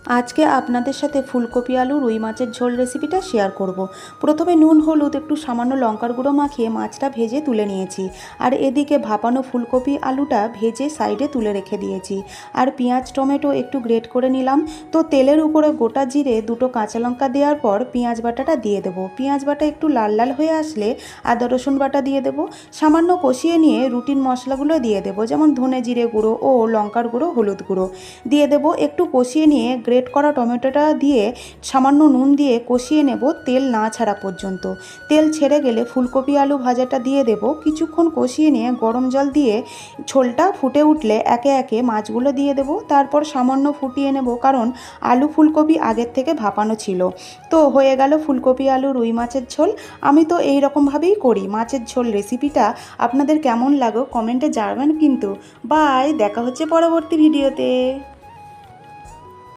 আজকে আপনাদের সাথে ফুলকপি আলু রুই মাছের ঝোল রেসিপিটা শেয়ার করব। প্রথমে নুন হলুদ একটু সামান্য লঙ্কার গুঁড়ো মাখিয়ে মাছটা ভেজে তুলে নিয়েছি। আর এদিকে ভাপানো ফুলকপি আলুটা ভেজে সাইডে তুলে রেখে দিয়েছি। আর পেঁয়াজ টমেটো একটু গ্রেট করে নিলাম। তো তেলের উপরে গোটা জিরে দুটো কাঁচা লঙ্কা দেওয়ার পর পেঁয়াজ বাটাটা দিয়ে দেবো। পেঁয়াজ বাটা একটু লাল লাল হয়ে আসলে আদা রসুন বাটা দিয়ে দেবো। সামান্য কষিয়ে নিয়ে রুটিন মশলাগুলো দিয়ে দেবো, যেমন ধনে জিরে গুঁড়ো ও লঙ্কার গুঁড়ো হলুদ গুঁড়ো দিয়ে দেবো। একটু কষিয়ে নিয়ে গ্রেট করা টমেটোটা দিয়ে সামান্য নুন দিয়ে কষিয়ে নেব তেল না ছাড়া পর্যন্ত। তেল ছেড়ে গেলে ফুলকপি আলু ভাজাটা দিয়ে দেব। কিছুক্ষণ কষিয়ে নিয়ে গরম জল দিয়ে ঝোলটা ফুটে উঠলে একে একে মাছগুলো দিয়ে দেব। তারপর সামান্য ফুটিয়ে নেব, কারণ আলু ফুলকপি আগের থেকে ভাপানো ছিল। তো হয়ে গেল ফুলকপি আলু রুই মাছের ঝোল। আমি তো এই রকমভাবেই করি মাছের ঝোল। রেসিপিটা আপনাদের কেমন লাগো কমেন্টে জানাবেন কিন্তু। বাই, দেখা হচ্ছে পরবর্তী ভিডিওতে।